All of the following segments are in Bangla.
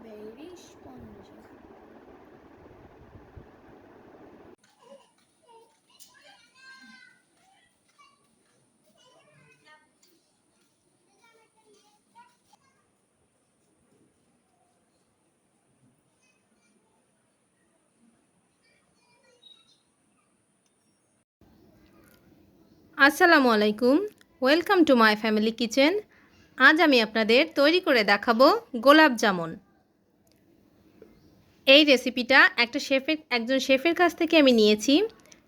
Very spongy. আসসালামু আলাইকুম, welcome to my family kitchen. আজ আমি আপনাদের তৈরি করে দেখাবো গোলাপ জামুন। এই রেসিপিটা একজন শেফের কাছ থেকে আমি নিয়েছি।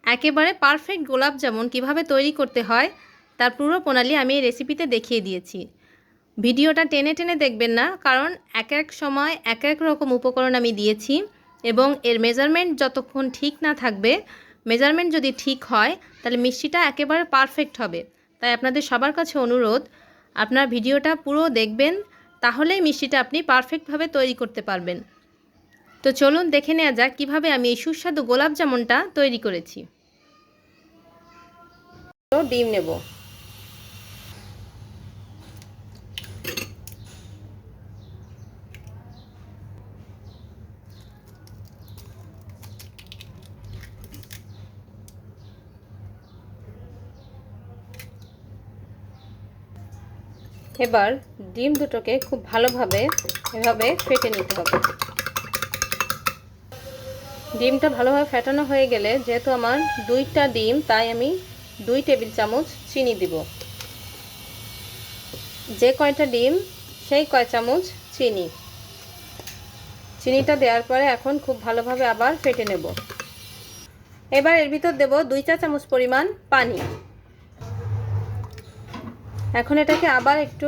একেবারে পারফেক্ট গোলাপ জামুন কীভাবে তৈরি করতে হয় তার পুরো প্রণালী আমি এই রেসিপিতে দেখিয়ে দিয়েছি। ভিডিওটা টেনে টেনে দেখবেন না, কারণ এক এক সময় এক এক রকম উপকরণ আমি দিয়েছি এবং এর মেজারমেন্ট যতক্ষণ ঠিক না থাকবে, মেজারমেন্ট যদি ঠিক হয় তাহলে মিষ্টিটা একেবারে পারফেক্ট হবে। তাই আপনাদের সবার কাছে অনুরোধ, আপনার ভিডিওটা পুরো দেখবেন, তাহলেই মিষ্টিটা আপনি পারফেক্টভাবে তৈরি করতে পারবেন। তো চলুন দেখে নেওয়া যাক কীভাবে আমি এই সুস্বাদু গোলাপ জামুনটা তৈরি করেছি। ডিম নেব। এবার ডিম দুটোকে খুব ভালোভাবে এভাবে ফেটে নিতে হবে। ডিমটা ভালোভাবে ফেটানো হয়ে গেলে, যেহেতু আমার 2টা ডিম, তাই আমি 2 টেবিল চামচ চিনি দিব। যে কয়টা ডিম সেই কয় চামচ চিনি। চিনিটা দেওয়ার পরে এখন খুব ভালোভাবে আবার ফেটে নেব। এবার এর ভিতর দেব 2 চা চামচ পরিমাণ পানি। এখন এটাকে আবার একটু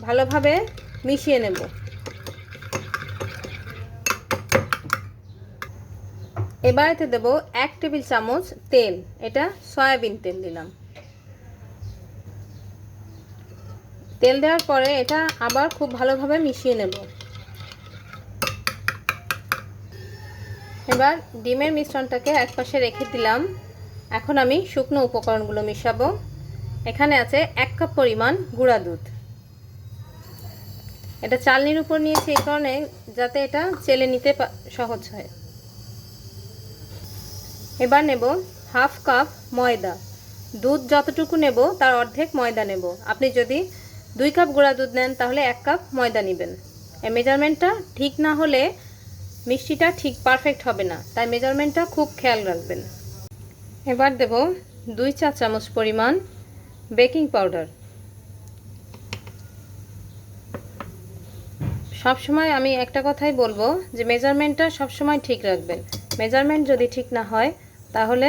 ভালোভাবে মিশিয়ে নেব। এবার এতে দেব 1 টেবিল চামচ তেল, এটা সয়াবিন তেল দিলাম। তেল দেওয়ার পরে এটা আবার খুব ভালোভাবে মিশিয়ে নেব। এবার ডিমের মিশ্রণটাকে একপাশে রেখে দিলাম। এখন আমি শুকনো উপকরণগুলো মিশাবো। এখানে আছে 1 কাপ পরিমাণ গুঁড়া দুধ। এটা চালনির উপর নিয়েছি এই কারণে যাতে এটা চেলে নিতে সহজ হয়। এবার নেব 1/2 কাপ ময়দা। দুধ যতটুকু নেব তার অর্ধেক ময়দা নেব। আপনি যদি 2 কাপ গুঁড়া দুধ নেন তাহলে 1 কাপ ময়দা নেবেন। এই মেজারমেন্টটা ঠিক না হলে মিষ্টিটা ঠিক পারফেক্ট হবে না, তাই মেজারমেন্টটা খুব খেয়াল রাখবেন। এবার দেব 2 চা চামচ পরিমাণ বেকিং পাউডার। সবসময় আমি একটা কথাই বলবো যে মেজারমেন্টটা সবসময় ঠিক রাখবেন। মেজারমেন্ট যদি ঠিক না হয় তাহলে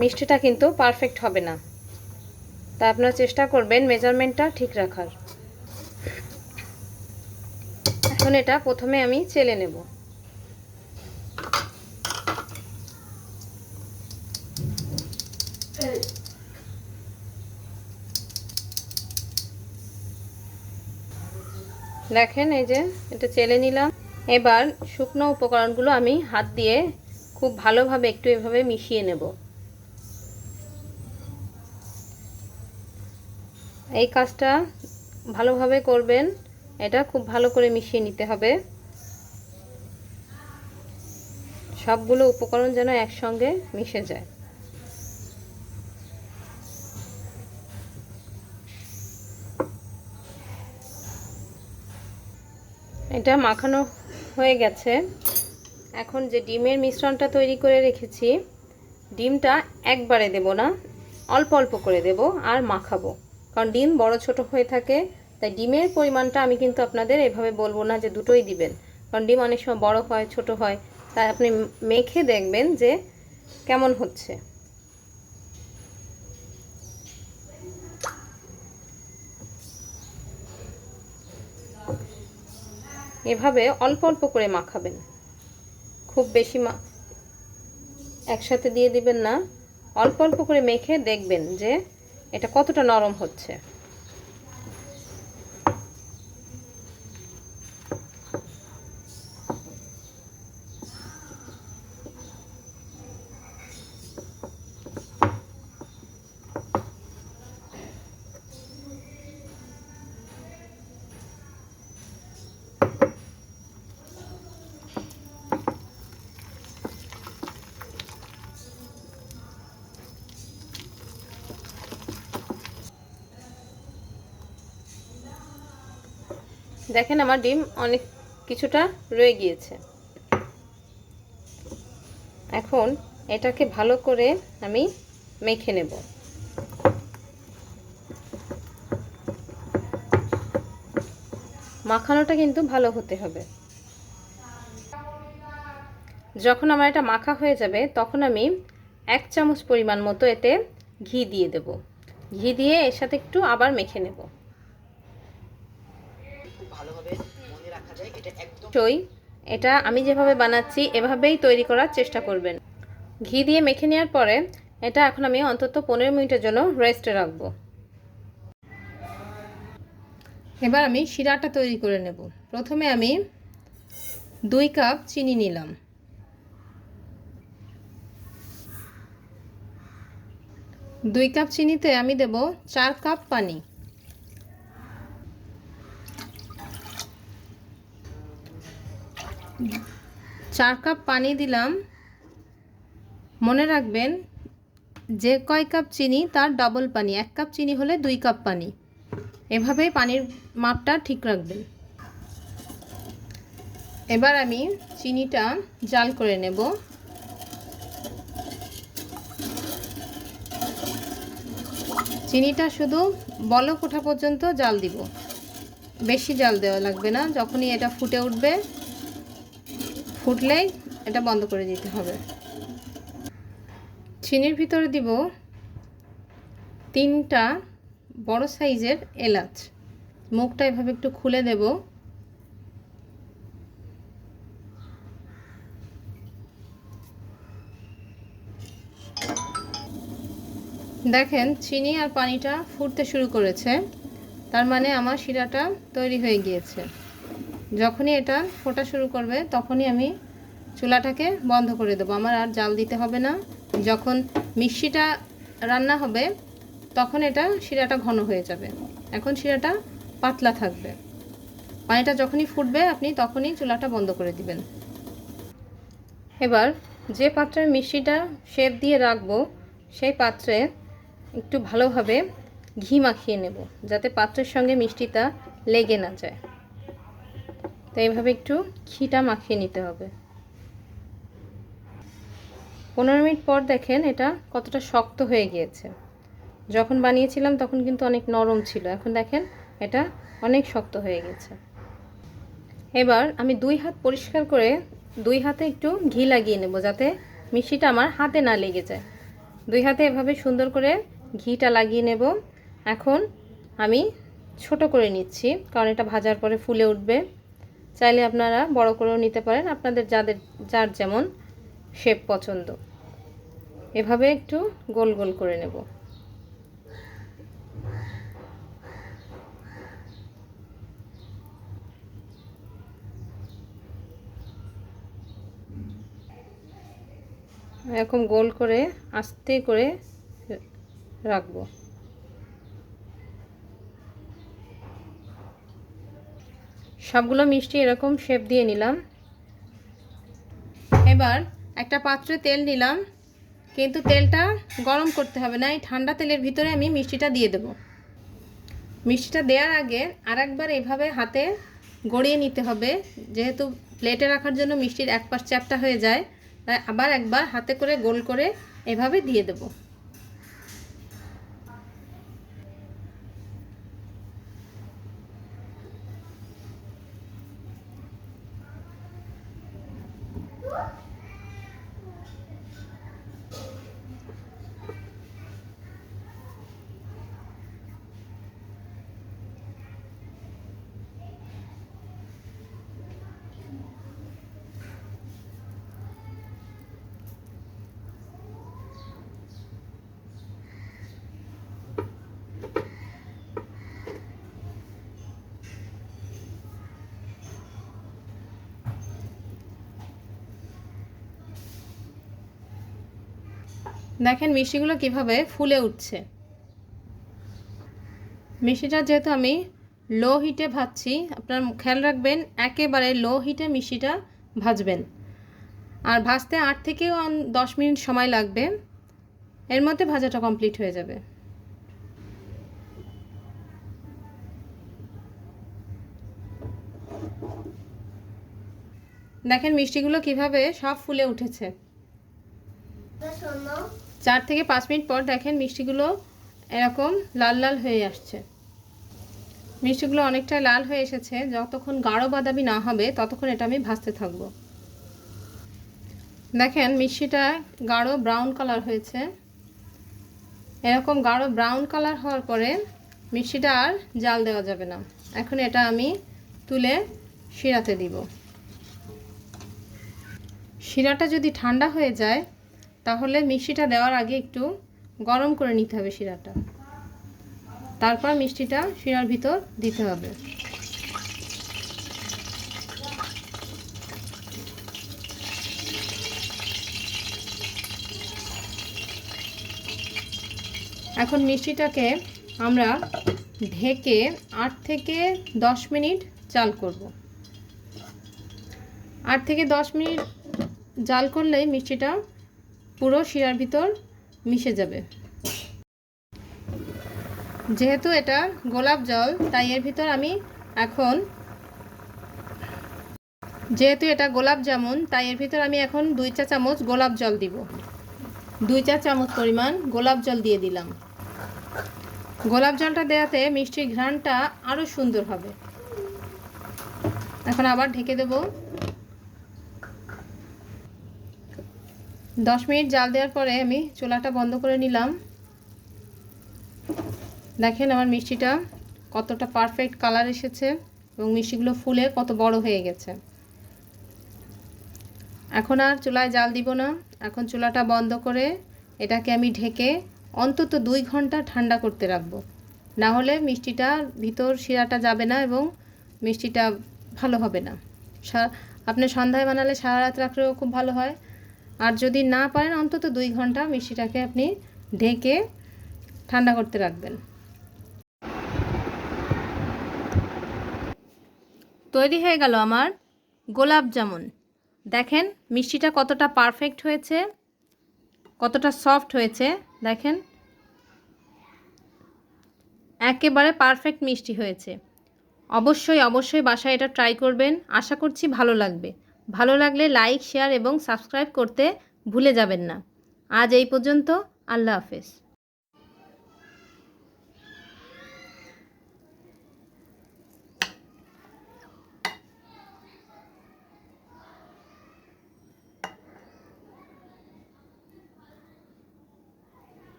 মিষ্টিটা কিন্তু পারফেক্ট হবে না। তাই আপনারা চেষ্টা করবেন মেজারমেন্টটা ঠিক রাখার। এখন এটা প্রথমে আমি চেলে নেব। দেখেন এই যে এটা চেলে নিলাম। এবার শুকনো উপকরণগুলো আমি হাত দিয়ে খুব ভালোভাবে একটু এভাবে মিশিয়ে নেব। এই কাজটা ভালোভাবে করবেন, এটা খুব ভালো করে মিশিয়ে নিতে হবে। সবগুলো উপকরণ যেন একসঙ্গে মিশে যায়। এটা মাখানো হয়ে গেছে। এখন যে ডিমের মিশ্রণটা তৈরি করে রেখেছি, ডিমটা একবারে দেব না, অল্প অল্প করে দেব আর মাখাবো। কারণ ডিম বড় ছোট হয়ে থাকে, তাই ডিমের পরিমাণটা আমি কিন্তু আপনাদের এভাবে বলবো না যে দুটোই দিবেন, কারণ ডিম অনেক সময় বড় হয় ছোট হয়। তাই আপনি মেখে দেখবেন যে কেমন হচ্ছে। এভাবে অল্প অল্প করে মাখাবেন, খুব বেশি একসাথে দিয়ে দিবেন না। অল্প অল্প করে মেখে দেখবেন যে এটা কতটা নরম হচ্ছে। দেখেন আমার ডিম অনেক কিছুটা রয়ে গিয়েছে। এখন এটাকে ভালো করে আমি মেখে নেব। মাখানোটা কিন্তু ভালো হতে হবে। যখন আমার এটা মাখা হয়ে যাবে তখন আমি 1 চামচ পরিমাণ মতো এতে ঘি দিয়ে দেব। ঘি দিয়ে এর সাথে একটু আবার মেখে নেব। এটা আমি যেভাবে বানাচ্ছি এভাবেই তৈরি করার চেষ্টা করবেন। ঘি দিয়ে মেখে নেওয়ার পরে এটা এখন আমি অন্তত 15 মিনিটের জন্য রেস্টে রাখবো। এবার আমি শিরাটা তৈরি করে নেব। প্রথমে আমি 2 কাপ চিনি নিলাম। 2 কাপ চিনিতে আমি দেব 4 কাপ পানি। চার কাপ পানি দিলাম। মনে রাখবেন যে কয় কাপ চিনি তার ডবল পানি। 1 কাপ চিনি হলে 2 কাপ পানি। এভাবেই পানির মাপটা ঠিক রাখবেন। এবার আমি চিনিটা জাল করে নেব। চিনিটা শুধু বলক ওঠা পর্যন্ত জাল দিব, বেশি জাল দেওয়া লাগবে না। যখনই এটা ফুটে উঠবে, ফুটলেই এটা বন্ধ করে দিতে হবে। চিনির ভিতরে দিব 3টা বড় সাইজের এলাচ। মুখটা এভাবে একটু খুলে দেব। দেখেন চিনি আর পানিটা ফুটতে শুরু করেছে, তার মানে আমার শিরাটা তৈরি হয়ে গিয়েছে। যখনই এটা ফোটা শুরু করবে তখনই আমি চুলাটাকে বন্ধ করে দেবো। আমার আর জাল দিতে হবে না। যখন মিষ্টিটা রান্না হবে তখন এটা শিরাটা ঘন হয়ে যাবে। এখন শিরাটা পাতলা থাকবে। পানিটা যখনই ফুটবে আপনি তখনই চুলাটা বন্ধ করে দিবেন। এবার যে পাত্রে মিষ্টিটা শেপ দিয়ে রাখবো সেই পাত্রে একটু ভালোভাবে ঘি মাখিয়ে নেব, যাতে পাত্রের সঙ্গে মিষ্টিটা লেগে না যায়। তো এইভাবে একটু ঘিটা মাখিয়ে নিতে হবে। 15 মিনিট পর দেখেন এটা কতটা শক্ত হয়ে গিয়েছে। যখন বানিয়েছিলাম তখন কিন্তু অনেক নরম ছিল, এখন দেখেন এটা অনেক শক্ত হয়ে গেছে। এবার আমি 2 হাত পরিষ্কার করে 2 হাতে একটু ঘি লাগিয়ে নেব, যাতে মিষ্টিটা আমার হাতে না লেগে যায়। 2 হাতে এভাবে সুন্দর করে ঘিটা লাগিয়ে নেব। এখন আমি ছোট করে নিচ্ছি, কারণ এটা ভাজার পরে ফুলে উঠবে। চাইলে আপনারা বড় করেও নিতে পারেন, আপনাদের যার যেমন শেপ পছন্দ। এভাবে একটু গোল গোল করে নেব। এরকম গোল করে আস্তে করে রাখবো। সবগুলো মিষ্টি এরকম শেপ দিয়ে নিলাম। এবার একটা পাত্রে তেল নিলাম, কিন্তু তেলটা গরম করতে হবে না। এই ঠান্ডা তেলের ভিতরে আমি মিষ্টিটা দিয়ে দেব। মিষ্টিটা দেওয়ার আগে আরেকবার এভাবে হাতে গড়িয়ে নিতে হবে, যেহেতু প্লেটে রাখার জন্য মিষ্টির এক পাশ চ্যাপ্টা হয়ে যায়, তাই আবার একবার হাতে করে গোল করে এভাবে দিয়ে দেব। দেখেন মিষ্টিগুলো কিভাবে ফুলে উঠছে। মিষ্টিটা যেহেতু আমি লো হিটে ভাজছি, আপনার খেয়াল রাখবেন একেবারে লো হিটে মিষ্টিটা ভাজবেন। আর ভাজতে 8 থেকে 10 মিনিট সময় লাগবে, এর মধ্যে ভাজাটা কমপ্লিট হয়ে যাবে। দেখেন মিষ্টিগুলো কিভাবে সব ফুলে উঠেছে। 4 থেকে 5 মিনিট পর দেখেন মিষ্টিগুলো এরকম লাল লাল হয়ে আসছে। মিষ্টিগুলো অনেকটা লাল হয়ে এসেছে। যতক্ষণ গাঢ় বাদামি না হবে ততক্ষণ এটা আমি ভাজতে থাকবো। দেখেন মিষ্টিটা গাঢ় ব্রাউন কালার হয়েছে। এরকম গাঢ় ব্রাউন কালার হওয়ার পরে মিষ্টিটা আর জাল দেওয়া যাবে না। এখন এটা আমি তুলে শিরাতে দিব। শিরাটা যদি ঠান্ডা হয়ে যায় তাহলে মিষ্টিটা দেওয়ার আগে একটু গরম করে নিতে হবে শিরাটা, তারপর মিষ্টিটা শিরার ভিতর দিতে হবে। এখন মিষ্টিটাকে আমরা ঢেকে 8 থেকে 10 মিনিট জাল করব। 8 থেকে 10 মিনিট জাল করলেই মিষ্টিটা পুরো শিরার ভিতর মিশে যাবে। যেহেতু এটা গোলাপ জল তাই এর ভিতর আমি এখন এখন 2 চা চামচ গোলাপ জল দিব। 2 চা চামচ পরিমাণ গোলাপ জল দিয়ে দিলাম। গোলাপ জলটা দেওয়াতে মিষ্টির ঘ্রাণটা আরও সুন্দর হবে। এখন আবার ঢেকে দেব। 10 মিনিট জাল দেওয়ার পরে আমি চুলাটা বন্ধ করে নিলাম। দেখেন আমার মিষ্টিটা কতটা পারফেক্ট কালার এসেছে এবং মিষ্টিগুলো ফুলে কত বড় হয়ে গেছে। এখন আর চুলায় জাল দিব না। এখন চুলাটা বন্ধ করে এটাকে আমি ঢেকে অন্তত 2 ঘন্টা ঠান্ডা করতে রাখবো। না হলে মিষ্টিটার ভিতর শিরাটা যাবে না এবং মিষ্টিটা ভালো হবে না। আপনি সন্ধ্যায় বানালে সারা রাত রাখলেও খুব ভালো হয়। আর যদি না পারেন অন্তত 2 ঘন্টা মিষ্টিটাকে আপনি ঢেকে ঠান্ডা করতে রাখবেন। তৈরি হয়ে গেল আমার গোলাপ জামুন। দেখেন মিষ্টিটা কতটা পারফেক্ট হয়েছে, কতটা সফট হয়েছে। দেখেন একেবারে পারফেক্ট মিষ্টি হয়েছে। অবশ্যই বাসায় এটা ট্রাই করবেন। আশা করছি ভালো লাগবে। ভালো লাগলে লাইক, শেয়ার এবং সাবস্ক্রাইব করতে ভুলে যাবেন না। আজ এই পর্যন্ত। আল্লাহ হাফেজ।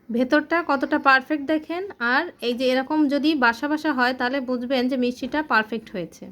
ভেতরটা কতটা পারফেক্ট দেখেন। আর এই যে এরকম যদি বাসা বাসা হয় তাহলে বুঝবেন যে মিষ্টিটা পারফেক্ট হয়েছে।